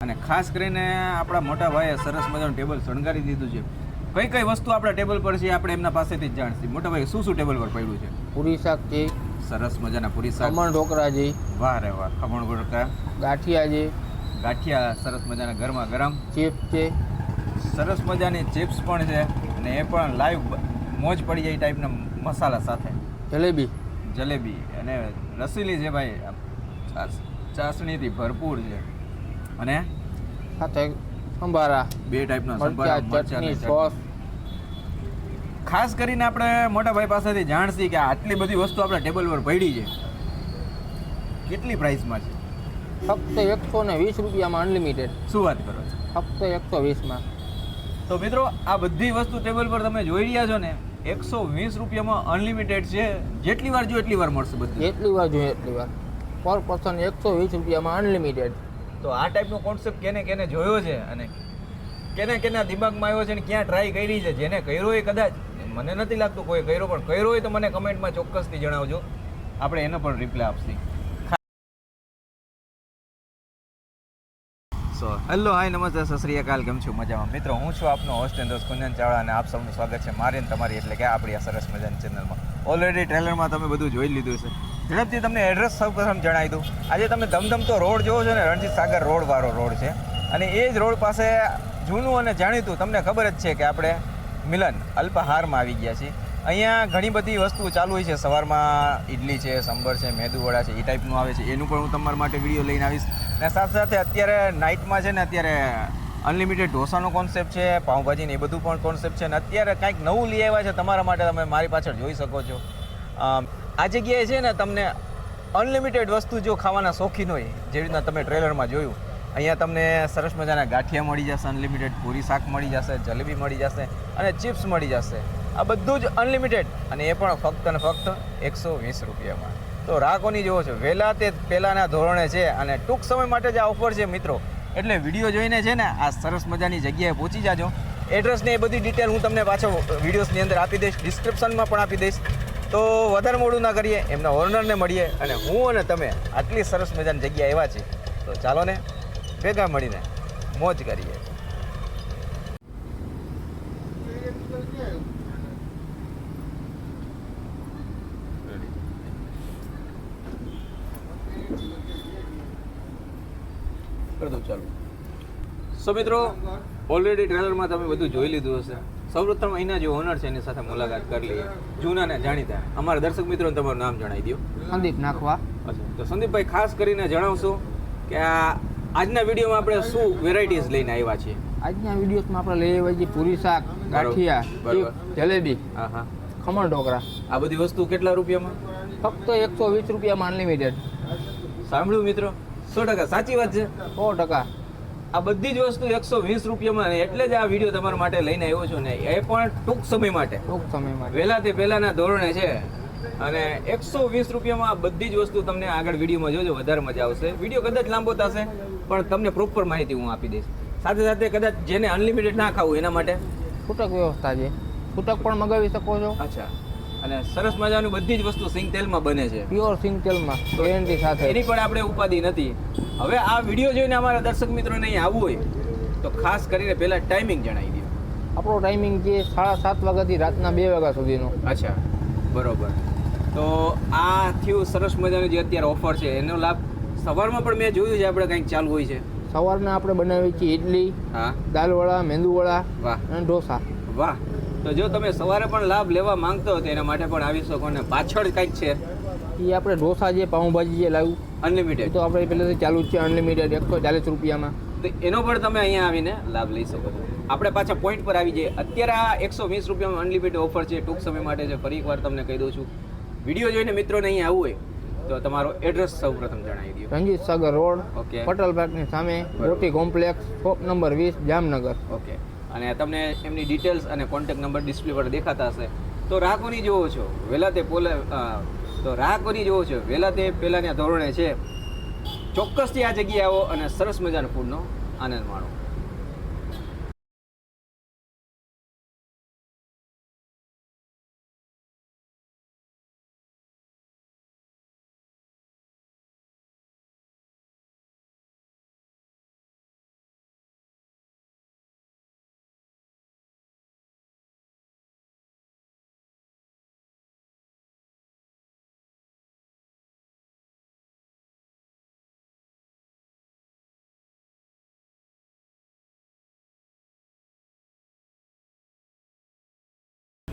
અને ખાસ કરીને આપણા મોટા ભાઈએ સરસ મજાનું ટેબલ શણગારી દીધું છે. કઈ કઈ વસ્તુ આપણા ટેબલ પર છે આપણે એમના પાસેથી જ જાણશું. મોટા ભાઈ શું શું ટેબલ પર પડ્યું છે? પૂરી શાક છે, સરસ મજાના પૂરી શાક, ખમણ ઢોકળા છે, વાહ રે વાહ, ખમણ ઢોકળા, ગાંઠિયા છે, ગાંઠિયા સરસ મજાના ગરમા ગરમ, ચિપ્સ છે, સરસ મજાની ચિપ્સ પણ છે અને એ પણ લાઈવ મોજ પડી જાય ટાઈપના મસાલા સાથે, જલેબી જલેબી અને રસીલી છે ભાઈ, ચાસણીથી ભરપૂર છે અને સાથે સંભારા, બે ટાઈપના મરચાં, સંભારા, મરચાં ચટણી, અને સોસ. ખાસ કરીને આપણે મોટા ભાઈ પાસેથી જાણશી કે આટલી બધી વસ્તુ આપણા ટેબલ પર પડી છે, કેટલી પ્રાઇસમાં છે? ફક્ત 120 રૂપિયામાં અનલિમિટેડ. શું વાત કરો છો? ફક્ત 120માં. તો મિત્રો આ બધી વસ્તુ ટેબલ પર તમે જોઈ રહ્યા છો ને, 120 રૂપિયામાં અનલિમિટેડ છે. જેટલી વાર જો એટલી વાર મળશે બધું. જેટલી વાર જોઈએ એટલી વાર. પર પર્સન 120 રૂપિયામાં અનલિમિટેડ. તો આ ટાઈપનો કોન્સેપ્ટ કેને કેને જોયો છે અને કેને કેના દિમાગમાં આવ્યો છે અને ક્યાં ટ્રાય કરી છે? જેને કર્યો હોય કદાચ, મને નથી લાગતું કોઈ કર્યો, પણ કર્યો હોય તો મને કમેન્ટમાં ચોક્કસથી જણાવજો, આપણે એનો પણ રિપ્લાય આપશી. હેલો, હાય, નમસ્તે, સત શ્રી અકાલ, કેમ છો? મજામાં મિત્રો? હું છું આપનો હોસ્ટ એન્ડ દોસ્ત કુંદન ચાવડા અને આપ સૌનું સ્વાગત છે મારી અને તમારી એટલે કે આપણી આ સરસ મજાની ચેનલમાં. ઓલરેડી ટ્રેલરમાં તમે બધું જોઈ લીધું છે. ઝડપથી તમને એડ્રેસ સૌ પ્રથમ જણાવી દઉં. આજે તમે ધમધમતો રોડ જોવો છો ને, રણજીત સાગર રોડ વાળો રોડ છે અને એ જ રોડ પાસે જૂનું અને જાણીતું, તમને ખબર જ છે કે આપણે મિલન અલ્પાહારમાં આવી ગયા છીએ. અહીંયા ઘણી બધી વસ્તુઓ ચાલુ હોય છે. સવારમાં ઇડલી છે, સંભર છે, મેદુવડા છે, એ ટાઈપનું આવે છે. એનું પણ હું તમારા માટે વિડીયો લઈને આવીશ. અને સાથે સાથે અત્યારે નાઇટમાં છે ને, અત્યારે અનલિમિટેડ ઢોસાનો કોન્સેપ્ટ છે, પાઉંભાજીને એ બધું પણ કોન્સેપ્ટ છે. અને અત્યારે કાંઈક નવું લઈ આવ્યા છે તમારા માટે, તમે મારી પાછળ જોઈ શકો છો. આ જગ્યાએ છે ને તમને અનલિમિટેડ વસ્તુ જો ખાવાના શોખીન હોય, જેવી રીતના તમે ટ્રેલરમાં જોયું, અહીંયા તમને સરસ મજાના ગાંઠિયા મળી જશે, અનલિમિટેડ પૂરી શાક મળી જશે, જલેબી મળી જશે અને ચિપ્સ મળી જશે. આ બધું જ અનલિમિટેડ અને એ પણ ફક્ત અને ફક્ત 120 રૂપિયામાં. તો રાહ કોની જોવો છો? વહેલા તે પહેલાંના ધોરણે છે અને ટૂંક સમય માટે જ આ ઓફર છે મિત્રો. એટલે વિડીયો જોઈને છે ને આ સરસ મજાની જગ્યાએ પહોંચી જાજો. એડ્રેસને એ બધી ડિટેલ હું તમને પાછો વિડીયોઝની અંદર આપી દઈશ, ડિસ્ક્રિપ્શનમાં પણ આપી દઈશ. તો વધારે મોડું ના કરીએ, એમના ઓનરને મળીએ અને હું અને તમે આટલી સરસ મજાની જગ્યા એવા છે. તો ચાલો ને ભેગા મળીને મોજ કરીએ. ચાલો. સો મિત્રો, ઓલરેડી ટ્રેલરમાં તમે બધું જોઈ લીધું હશે. સૌપ્રથમ અહીંના જે ઓનર છે એની સાથે મુલાકાત કરી લઈએ. જૂના ને જાણીતા અમારા દર્શક મિત્રોને તમારું નામ જણાવી દો. સંદીપ નાખવા. અચ્છા, તો સંદીપભાઈ ખાસ કરીને જણાવશો કે આજના વિડીયોમાં આપણે શું વેરાયટીઝ લઈને આવ્યા છીએ? આજના વિડીયોમાં આપણે લઈ આવ્યા છીએ પૂરી શાક, ગાંઠિયા, ચિપ્સ, જલેબી, હા હા, ખમણ ઢોકળા. આ બધી વસ્તુ કેટલા રૂપિયામાં? ફક્ત 120 રૂપિયામાં અનલિમિટેડ. સાંભળ્યું મિત્રો, 100% સાચી વાત છે. 100%. આ બધી જ વસ્તુ 120 રૂપિયામાં, એટલે જ આ વિડીયો તમારા માટે લઈને આવ્યો છું ને, એ પણ ટૂંક સમય માટે. ટૂંક સમયમાં વહેલા તે પહેલાના ધોરણે છે અને 120 રૂપિયામાં આ બધી જ વસ્તુ તમને આગળ વિડીયોમાં જોજો, વધારે મજા આવશે. વિડીયો કદાચ લાંબો થશે પણ તમને પ્રોપર માહિતી હું આપી દઈશ. સાથે સાથે કદાચ જેને અનલિમિટેડ ના ખાવું એના માટે છૂટક વ્યવસ્થા છે, છૂટક પણ મગાવી શકો છો. અચ્છા, અને સરસ મજાનું બધી જ વસ્તુ સિંગ તેલમાં બને છે, પ્યોર સિંગ તેલમાં, ગેરંટી સાથે. એની પણ આપણે ઉપાધિ નથી. હવે આ વિડીયો જોઈને અમારા દર્શક મિત્રોને અહીં આવવું હોય તો ખાસ કરીને પહેલા ટાઈમિંગ જણાવી દો. આપણો ટાઈમિંગ છે 7:30 વાગ્યાથી રાતના 2 વાગ્યા સુધીનો. અચ્છા, બરોબર. તો આ થયું સરસ મજાનું જે અત્યારે ઓફર છે, એનો લાભ સવારમાં પણ મેં જોયું છે આપણે કંઈક ચાલુ હોય છે. સવારના આપણે બનાવીએ છીએ ઇડલી, હા, દાલવડા, મેંદુવડા, વાહ અને ઢોસા. વાહ. તો જો તમે સવારે પણ લાભ લેવા માંગતો હો તો એના માટે પણ આવી શકો. ને પાછળ કંઈક છે એ આપણે ઢોસા છે, પાઉંભાજી છે લાવ્યું, એ અનલિમિટેડ, તો આપણે પહેલેથી ચાલુ જ છે અનલિમિટેડ 140 રૂપિયામાં. તો એનો પણ તમે અહીંયા આવીને લાભ લઈ શકો છો. આપણે પાછા પોઈન્ટ પર આવી જઈએ. અત્યારે આ 120 રૂપિયામાં અનલિમિટેડ ઓફર છે, ટૂંક સમય માટે છે. ફરી એકવાર તમને કહી દઉં છું, વિડીયો જોઈને મિત્રોને અહીંયા આવવું હોય તો તમારો એડ્રેસ સૌ પ્રથમ જણાવી દો. રણજીત સાગર રોડ, ઓકે, પટેલ પાર્કની સામે, મોટી complex, shop number 20, Jamnagar. Okay. અને તમને એમની ડિટેલ્સ અને કોન્ટેક્ટ નંબર ડિસ્પ્લે પર દેખાતા હશે. તો રાહ કોની જોવો છો? વહેલા તે વહેલા તે પહેલાંના ધોરણે છે. ચોક્કસથી આ જગ્યાએ આવો અને સરસ મજાનો ફૂડનો આનંદ માણો.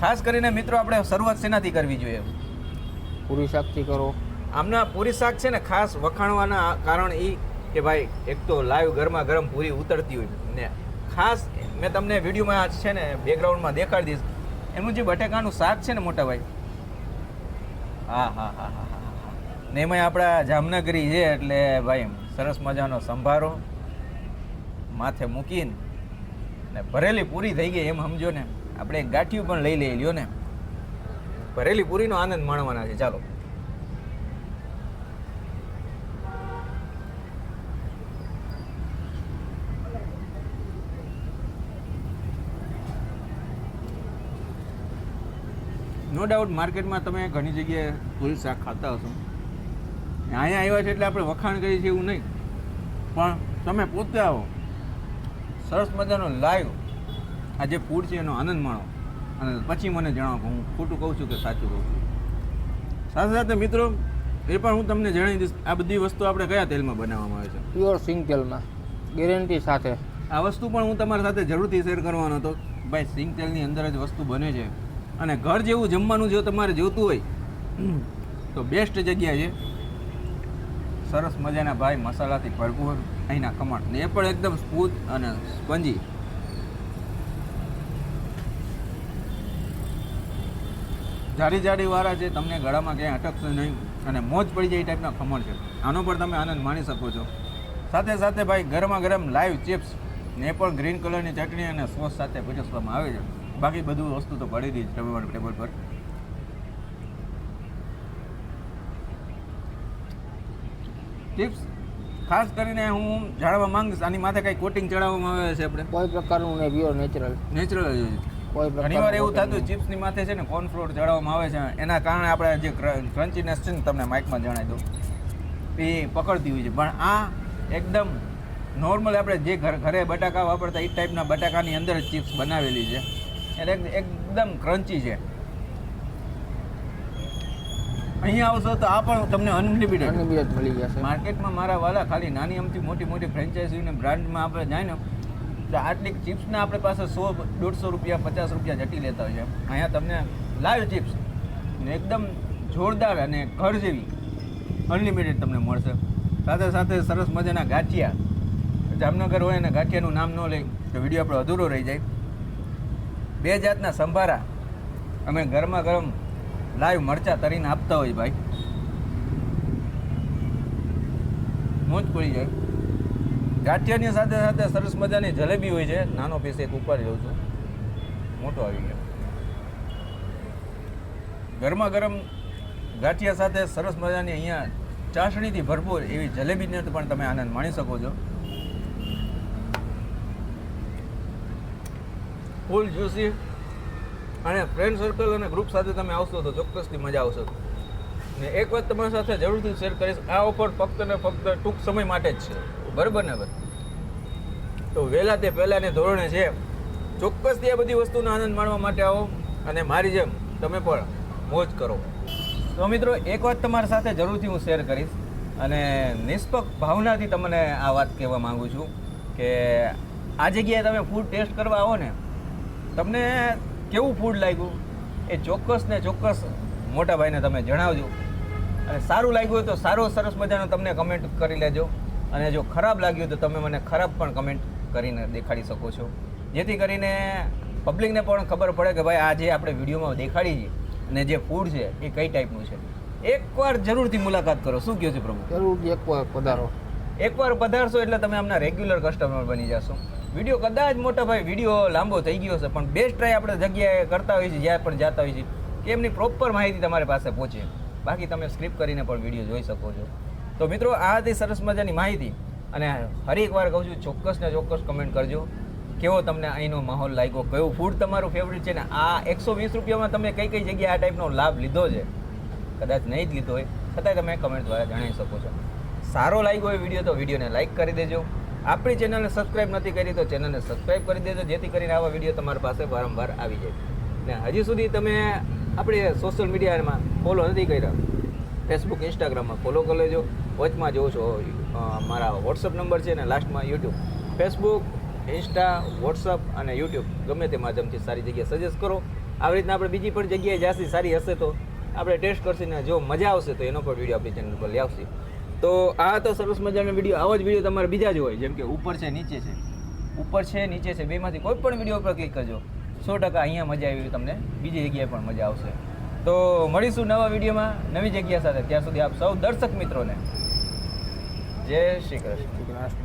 ખાસ કરીને મિત્રો આપણે શરૂઆત શેનાથી કરવી જોઈએ? પૂરી શાકથી કરો. આમના પૂરી શાક છે ને ખાસ વખાણવાના કારણ એ કે ભાઈ એક તો લાઈવ ગરમા ગરમ પૂરી ઉતરતી હોય ને ખાસ મેં તમને વિડીયોમાં છે ને બેકગ્રાઉન્ડમાં દેખાડી દઈશ એનું જે બટેકાનું શાક છે ને મોટા ભાઈ, હા હા હા હા હા હા, ને એમાં આપણા જામનગરી છે એટલે ભાઈ સરસ મજાનો સંભારો માથે મૂકીને ને ભરેલી પૂરી થઈ ગઈ એમ સમજો ને. આપણે એક ગાંઠિયું પણ લઈ લ્યો ને, ભરેલી પૂરીનો આનંદ માણવાના છે. ચાલો નો ડાઉટ માર્કેટમાં તમે ઘણી જગ્યાએ પૂરી શાક ખાતા હશો, અહીંયા આવ્યા છે એટલે આપણે વખાણ કરીએ છીએ એવું નહીં, પણ તમે પોતે આવો સરસ મજાનો લાઈવ આ જે ફૂડ છે એનો આનંદ માણો અને પછી મને જણાવો કે હું ખોટું કહું છું કે સાચું કહું છું. સાથે સાથે મિત્રો એ પણ હું તમને જણાવી દઈશ આ બધી વસ્તુ આપણે કયા તેલમાં બનાવવામાં આવે છે. પ્યોર સિંગ તેલમાં ગેરંટી સાથે. આ વસ્તુ પણ હું તમારી સાથે જરૂરથી શેર કરવાનો હતો. ભાઈ સિંગ તેલની અંદર જ વસ્તુ બને છે અને ઘર જેવું જમવાનું જો તમારે જોતું હોય તો બેસ્ટ જગ્યા છે. સરસ મજાના ભાઈ મસાલાથી ભરપૂર અહીંના ખમણ ને એ પણ એકદમ સ્મૂથ અને સ્પંજી. જાડી જાડી વાળા છે, તમને ગળામાં ક્યાંય અટકશે નહીં અને મોજ પડી જાય એ ટાઈપના ખમણ છે. આનો પણ તમે આનંદ માણી શકો છો. સાથે સાથે ભાઈ ગરમા ગરમ લાઈવ ચિપ્સ ને એ પણ ગ્રીન કલરની ચટણી અને સોસ સાથે પીરસવામાં આવે છે. બાકી બધું વસ્તુ તો પડી રહી છે ટેબલ પર. ટિપ્સ ખાસ કરીને હું જાણવા માંગીશ આની માથે કઈ કોટિંગ ચડાવવામાં આવે છે? આપણે કોઈ પ્રકારનું નહીં, પ્યોર નેચરલ. કોઈ ઘણીવાર એવું થતું ચિપ્સની માથે છે ને કોર્નફ્લોર ચડાવવામાં આવે છે, એના કારણે આપણે જે ક્રન્ચીનેસ છે ને તમને માઇકમાં જણાવી દઉં એ પકડતી હોય છે. પણ આ એકદમ નોર્મલ આપણે જે ઘરે બટાકા વાપરતા એ ટાઈપના બટાકાની અંદર જ ચિપ્સ બનાવેલી છે એટલે એકદમ ક્રન્ચી છે. અહીંયા આવશો તો આ પણ તમને અનલિમિટેડ મળી જશે. માર્કેટમાં મારા વાલા ખાલી નાની અમથી મોટી ફ્રેન્ચાઇઝીને બ્રાન્ડમાં આપણે જાય ને તો આટલી ચિપ્સના આપણે પાસે 100-150 રૂપિયા 50 રૂપિયા જટી લેતા હોય છે. અહીંયા તમને લાઈવ ચિપ્સ ને એકદમ જોરદાર અને ઘર જેવી અનલિમિટેડ તમને મળશે. સાથે સાથે સરસ મજાના ગાંઠિયા. જામનગર હોય અને ગાંઠિયાનું નામ ન લે તો વિડીયો આપણો અધૂરો રહી જાય. 2 જાતના સંભારા અમે ગરમા ગરમ લાઈવ મરચા તરીને આપતા હોય ભાઈ, મોજ પડી જાય. ગાંઠિયાની સાથે સાથે સરસ મજાની જલેબી હોય છે. નાનો પીસ એક ઉપર લઉં છું, મોટો આવી ગયો. ગરમા ગરમ ગાંઠિયા સાથે સરસ મજાની અહીંયા ચાસણીથી ભરપૂર એવી જલેબીને પણ તમે આનંદ માણી શકો છો. ફૂલ જ્યુસી અને ફ્રેન્ડ સર્કલ અને ગ્રુપ સાથે તમે આવશો તો ચોક્કસથી મજા આવશે. ને એક વાત તમારી સાથે જરૂરથી શેર કરીશ, આ ઓફર ફક્ત ને ફક્ત ટૂંક સમય માટે જ છે, બરાબર ને ભાઈ? તો વહેલા તે પહેલાંને ધોરણે છે. ચોક્કસથી આ બધી વસ્તુનો આનંદ માણવા માટે આવો અને મારી જેમ તમે પણ મોજ કરો. તો મિત્રો એક વાત તમારી સાથે જરૂરથી હું શેર કરીશ અને નિષ્પક્ષ ભાવનાથી તમને આ વાત કહેવા માગું છું કે આ જગ્યાએ તમે ફૂડ ટેસ્ટ કરવા આવો ને, તમને કેવું ફૂડ લાગ્યું એ ચોક્કસ ને ચોક્કસ મોટા ભાઈને તમે જણાવજો. અને સારું લાગ્યું હોય તો સારો સરસ મજાનો તમને કમેન્ટ કરી લેજો અને જો ખરાબ લાગ્યું તો તમે મને ખરાબ પણ કમેન્ટ કરીને દેખાડી શકો છો, જેથી કરીને પબ્લિકને પણ ખબર પડે કે ભાઈ આ જે આપણે વિડીયોમાં દેખાડી છે અને જે ફૂડ છે એ કઈ ટાઈપનું છે. એકવાર જરૂરથી મુલાકાત કરો. શું કહો છો પ્રભુ? જરૂરથી એકવાર પધારો. એકવાર પધારશો એટલે તમે અમના રેગ્યુલર કસ્ટમર બની જશો. વિડીયો કદાચ મોટા ભાઈ વિડીયો લાંબો થઈ ગયો છે પણ બેસ્ટ ટ્રાય આપણે જગ્યાએ કરતા હોઈએ છીએ જ્યાં પણ જતા હોઈએ છીએ કે એમની પ્રોપર માહિતી તમારી પાસે પહોંચે. બાકી તમે સ્ક્રિપ્ટ કરીને પણ વિડીયો જોઈ શકો છો. તો મિત્રો આ હતી સરસ મજાની માહિતી અને ફરી એકવાર કહું છું ચોક્કસ ને ચોક્કસ કમેન્ટ કરજો કેવો તમને અહીંનો માહોલ લાગ્યો, કયું ફૂડ તમારું ફેવરિટ છે ને આ 120 રૂપિયામાં તમે કઈ કઈ જગ્યાએ આ ટાઈપનો લાભ લીધો છે. કદાચ નહીં જ લીધો હોય છતાંય તમે કમેન્ટ દ્વારા જણાવી શકો છો. સારો લાગ્યો હોય વિડીયો તો વિડીયોને લાઇક કરી દેજો. આપણી ચેનલને સબસ્ક્રાઈબ નથી કરી તો ચેનલને સબસ્ક્રાઈબ કરી દેજો જેથી કરીને આવા વિડીયો તમારી પાસે વારંવાર આવી જાય. ને હજી સુધી તમે આપણે સોશિયલ મીડિયામાં ફોલો નથી કર્યા, ફેસબુક ઇન્સ્ટાગ્રામમાં ફોલો કરી લેજો. વચમાં જોવો છો મારા વોટ્સઅપ નંબર છે ને લાસ્ટમાં યુટ્યુબ. ફેસબુક, ઇન્સ્ટા, વોટ્સઅપ અને યુટ્યુબ ગમે તે માધ્યમથી સારી જગ્યાએ સજેસ્ટ કરો આવી રીતના આપણે બીજી પણ જગ્યાએ જાસી સારી હશે તો આપણે ટેસ્ટ કરશું ને જો મજા આવશે તો એનો પણ વિડીયો આપણી ચેનલ પર લઈ આવશે. તો આ તો સરસ મજાનો વિડીયો, આવો જ વિડીયો તમારે બીજા જ હોય, જેમ કે ઉપર છે નીચે છે, ઉપર છે નીચે છે, બેમાંથી કોઈ પણ વિડીયો પર ક્લિક કરજો. 100% અહીંયા મજા આવી તમને બીજી જગ્યાએ પણ મજા આવશે. તો મળીશું નવા વિડીયોમાં નવી જગ્યા સાથે. ત્યાં સુધી આપ સૌ દર્શક મિત્રોને જય શ્રી કૃષ્ણ.